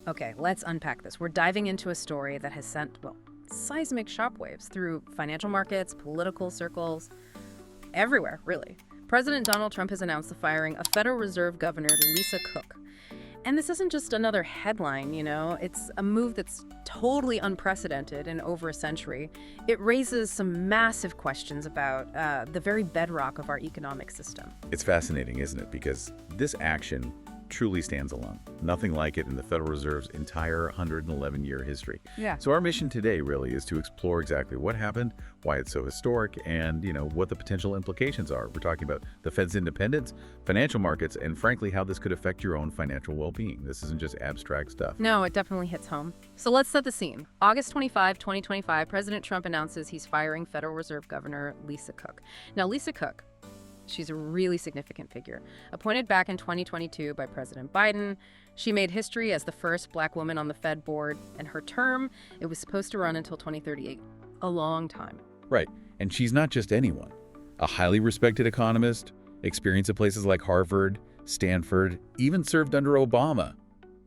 Okay, let's unpack this. We're diving into a story that has sent, well, seismic shockwaves through financial markets, political circles, everywhere, really. President Donald Trump has announced the firing of Federal Reserve Governor Lisa Cook. And this isn't just another headline, it's a move that's totally unprecedented in over a century. It raises some massive questions about the very bedrock of our economic system. It's fascinating, isn't it? Because this action truly stands alone. Nothing like it in the Federal Reserve's entire 111-year history. Yeah. So our mission today really is to explore exactly what happened, why it's so historic, and, what the potential implications are. We're talking about the Fed's independence, financial markets, and frankly, how this could affect your own financial well-being. This isn't just abstract stuff. No, it definitely hits home. So let's set the scene. August 25, 2025, President Trump announces he's firing Federal Reserve Governor Lisa Cook. Now, Lisa Cook, she's a really significant figure. Appointed back in 2022 by President Biden, she made history as the first black woman on the Fed board, and her term, it was supposed to run until 2038. A long time. Right. And she's not just anyone. A highly respected economist, experience at places like Harvard, Stanford, even served under Obama.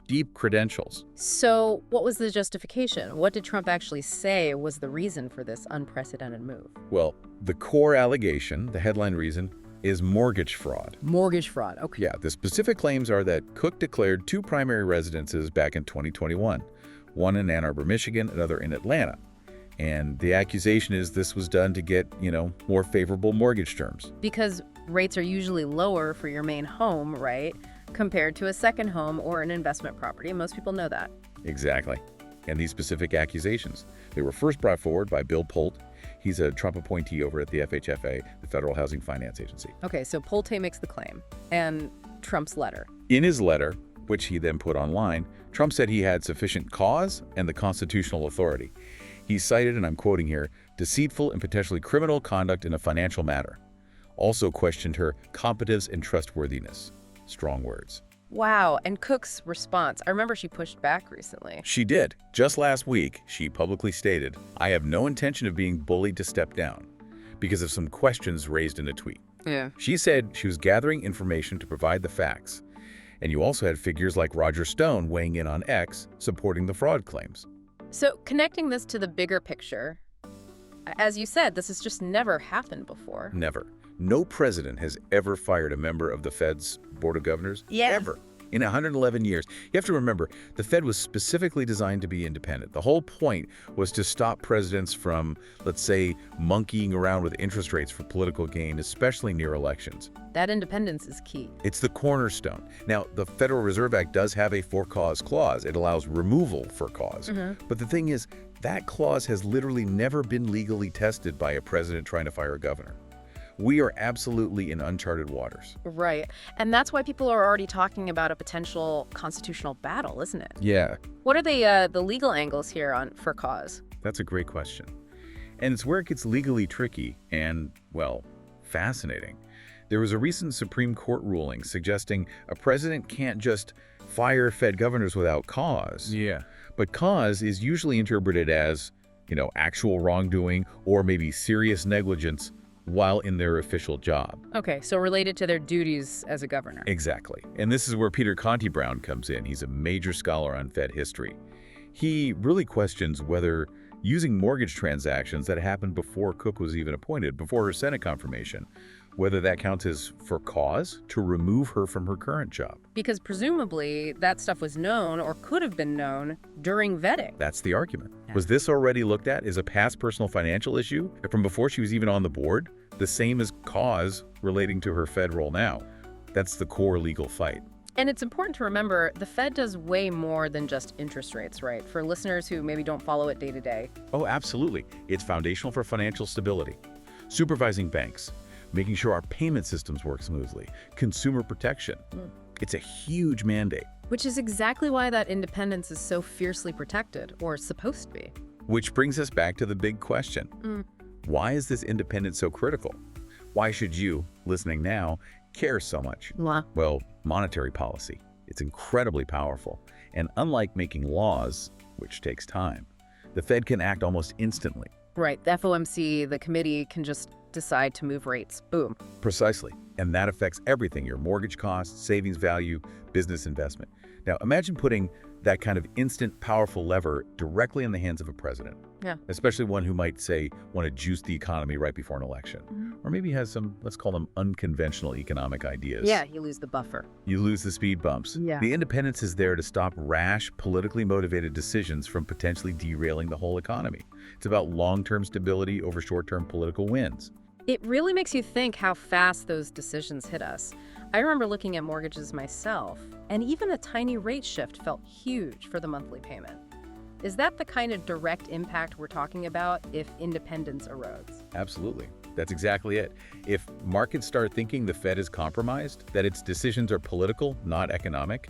Deep credentials. So what was the justification? What did Trump actually say was the reason for this unprecedented move? Well, the core allegation, the headline reason, is mortgage fraud. Mortgage fraud, okay. Yeah, the specific claims are that Cook declared two primary residences back in 2021, one in Ann Arbor, Michigan, another in Atlanta. And the accusation is this was done to get, more favorable mortgage terms. Because rates are usually lower for your main home, right? Compared to a second home or an investment property. Most people know that. Exactly. And these specific accusations, they were first brought forward by Bill Polt. He's a Trump appointee over at the FHFA, the Federal Housing Finance Agency. Okay, so Polte makes the claim. And Trump's letter. In his letter, which he then put online, Trump said he had sufficient cause and the constitutional authority. He cited, and I'm quoting here, deceitful and potentially criminal conduct in a financial matter. Also questioned her competence and trustworthiness. Strong words. Wow, and Cook's response. I remember she pushed back recently. She did. Just last week, she publicly stated, "I have no intention of being bullied to step down," because of some questions raised in a tweet. Yeah. She said she was gathering information to provide the facts. And you also had figures like Roger Stone weighing in on X, supporting the fraud claims. So connecting this to the bigger picture, as you said, this has just never happened before. Never. No president has ever fired a member of the Fed's Board of Governors. Yeah. Ever. In 111 years. You have to remember, the Fed was specifically designed to be independent. The whole point was to stop presidents from, let's say, monkeying around with interest rates for political gain, especially near elections. That independence is key. It's the cornerstone. Now, the Federal Reserve Act does have a for-cause clause. It allows removal for cause. But the thing is, that clause has literally never been legally tested by a president trying to fire a governor. We are absolutely in uncharted waters. Right. And that's why people are already talking about a potential constitutional battle, isn't it? Yeah, What are the legal angles here for cause? that's a great question. And it's where it gets legally tricky and, well, fascinating. There was a recent Supreme Court ruling suggesting a president can't just fire Fed governors without cause. Yeah. But cause is usually interpreted as, actual wrongdoing or maybe serious negligence while in their official job. Okay, so related to their duties as a governor. Exactly. And this is where Peter Conti Brown comes in. He's a major scholar on Fed history. He really questions whether using mortgage transactions that happened before Cook was even appointed, before her Senate confirmation, whether that counts as for cause to remove her from her current job. Because presumably that stuff was known or could have been known during vetting. That's the argument. Yeah. Was this already looked at as a past personal financial issue from before she was even on the board? The same as cause relating to her Fed role now. That's the core legal fight. And it's important to remember the Fed does way more than just interest rates, right? For listeners who maybe don't follow it day to day. Oh, absolutely. It's foundational for financial stability. Supervising banks, making sure our payment systems work smoothly, consumer protection. It's a huge mandate. Which is exactly why that independence is so fiercely protected, or supposed to be. Which brings us back to the big question. Why is this independence so critical? Why should you, listening now, care so much? Well, monetary policy. It's incredibly powerful. And unlike making laws, which takes time, the Fed can act almost instantly. Right, the FOMC, the committee can just decide to move rates. Boom. Precisely. And that affects everything, your mortgage costs, savings value, business investment. Now, imagine putting that kind of instant, powerful lever directly in the hands of a president. Yeah. Especially one who might, say, want to juice the economy right before an election. Or maybe has some, let's call them unconventional economic ideas. Yeah, you lose the buffer. You lose the speed bumps. Yeah. The independence is there to stop rash, politically motivated decisions from potentially derailing the whole economy. It's about long-term stability over short-term political wins. It really makes you think how fast those decisions hit us. I remember looking at mortgages myself, and even a tiny rate shift felt huge for the monthly payment. Is that the kind of direct impact we're talking about if independence erodes? Absolutely. That's exactly it. If markets start thinking the Fed is compromised, that its decisions are political, not economic,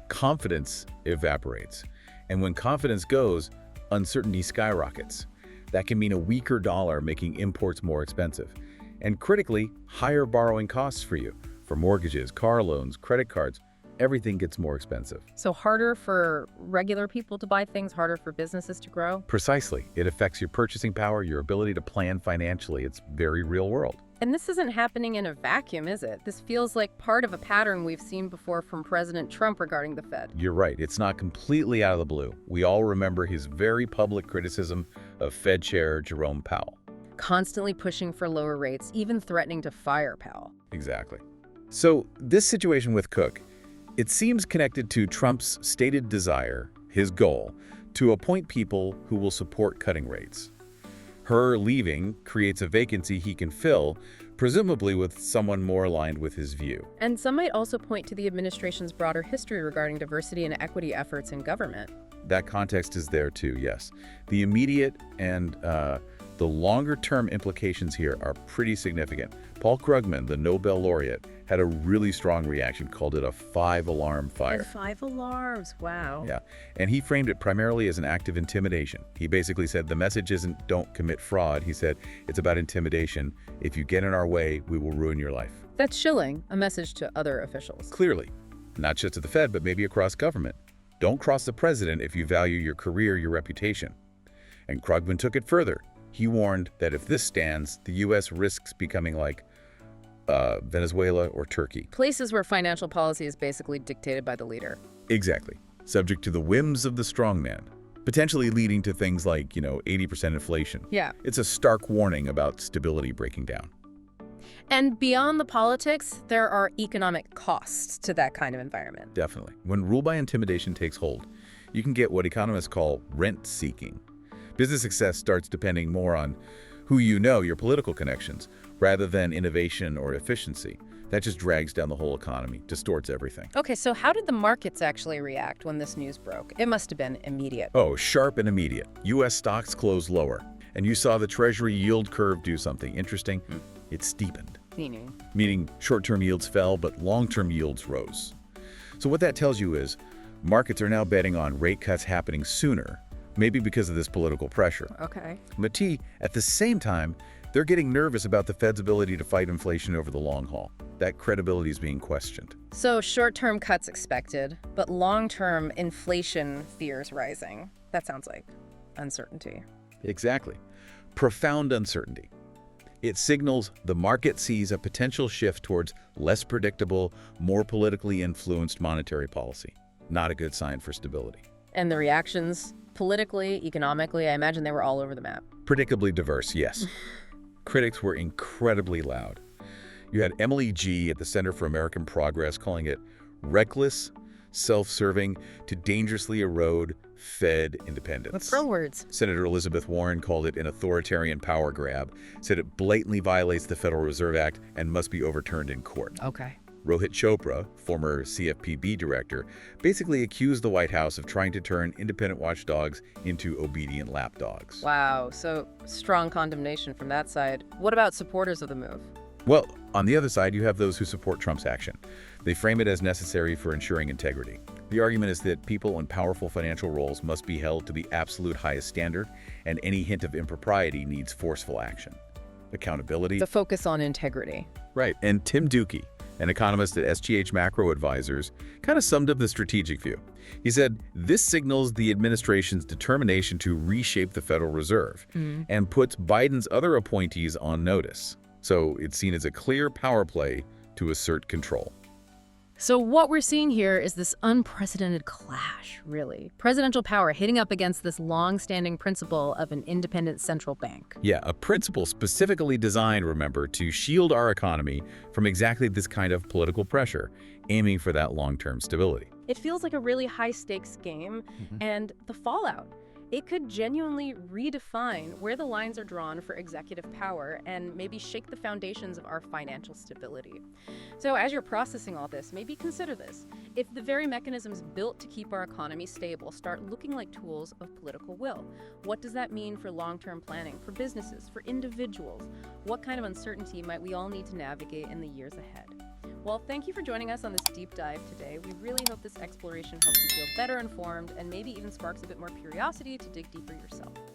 confidence evaporates. And when confidence goes, uncertainty skyrockets. That can mean a weaker dollar making imports more expensive. And critically, higher borrowing costs for you. For mortgages, car loans, credit cards, everything gets more expensive. So harder for regular people to buy things, harder for businesses to grow? Precisely. It affects your purchasing power, your ability to plan financially. It's very real world. And this isn't happening in a vacuum, is it? This feels like part of a pattern we've seen before from President Trump regarding the Fed. You're right. It's not completely out of the blue. We all remember his very public criticism of Fed Chair Jerome Powell. Constantly pushing for lower rates, even threatening to fire Powell. Exactly. So this situation with Cook, it seems connected to Trump's stated desire, his goal, to appoint people who will support cutting rates. Her leaving creates a vacancy he can fill, presumably with someone more aligned with his view. And some might also point to the administration's broader history regarding diversity and equity efforts in government. That context is there too, yes. The immediate and the longer-term implications here are pretty significant. Paul Krugman, the Nobel laureate, had a really strong reaction, called it a 5-alarm fire. 5 alarms, wow. Yeah, and he framed it primarily as an act of intimidation. He basically said the message isn't don't commit fraud. He said it's about intimidation. If you get in our way, we will ruin your life. That's chilling, a message to other officials. Clearly, not just to the Fed, but maybe across government. Don't cross the president if you value your career, your reputation. And Krugman took it further. He warned that if this stands, the U.S. risks becoming like Venezuela or Turkey. Places where financial policy is basically dictated by the leader. Exactly. Subject to the whims of the strongman, potentially leading to things like, 80% inflation. Yeah. It's a stark warning about stability breaking down. And beyond the politics, there are economic costs to that kind of environment. Definitely. When rule by intimidation takes hold, you can get what economists call rent-seeking. Business success starts depending more on who you know, your political connections, rather than innovation or efficiency. That just drags down the whole economy, distorts everything. Okay, so how did the markets actually react when this news broke? It must have been immediate. Oh, sharp and immediate. U.S. stocks closed lower, and you saw the Treasury yield curve do something interesting. It steepened. Meaning short-term yields fell, but long-term yields rose. So what that tells you is markets are now betting on rate cuts happening sooner, maybe because of this political pressure. Okay. But at the same time, they're getting nervous about the Fed's ability to fight inflation over the long haul. That credibility is being questioned. So short-term cuts expected, but long-term inflation fears rising. That sounds like uncertainty. Exactly. Profound uncertainty. It signals the market sees a potential shift towards less predictable, more politically influenced monetary policy. Not a good sign for stability. And the reactions, politically, economically, I imagine they were all over the map. Predictably diverse, yes. Critics were incredibly loud. You had Emily Gee at the Center for American Progress calling it reckless, self-serving to dangerously erode Fed independence. What's real words? Senator Elizabeth Warren called it an authoritarian power grab, said it blatantly violates the Federal Reserve Act and must be overturned in court. Okay. Rohit Chopra, former CFPB director, basically accused the White House of trying to turn independent watchdogs into obedient lapdogs. Wow, so strong condemnation from that side. What about supporters of the move? Well, on the other side, you have those who support Trump's action. They frame it as necessary for ensuring integrity. The argument is that people in powerful financial roles must be held to the absolute highest standard, and any hint of impropriety needs forceful action. Accountability. The focus on integrity. Right, and Tim Dukey, an economist at SGH Macro Advisors, kind of summed up the strategic view. He said, this signals the administration's determination to reshape the Federal Reserve and puts Biden's other appointees on notice. So it's seen as a clear power play to assert control. So what we're seeing here is this unprecedented clash, really. Presidential power hitting up against this long-standing principle of an independent central bank. Yeah, a principle specifically designed, remember, to shield our economy from exactly this kind of political pressure, aiming for that long-term stability. It feels like a really high-stakes game, and the fallout. It could genuinely redefine where the lines are drawn for executive power and maybe shake the foundations of our financial stability. So as you're processing all this, maybe consider this. If the very mechanisms built to keep our economy stable start looking like tools of political will, what does that mean for long-term planning, for businesses, for individuals? What kind of uncertainty might we all need to navigate in the years ahead? Well, thank you for joining us on this deep dive today. We really hope this exploration helps you feel better informed and maybe even sparks a bit more curiosity to dig deeper yourself.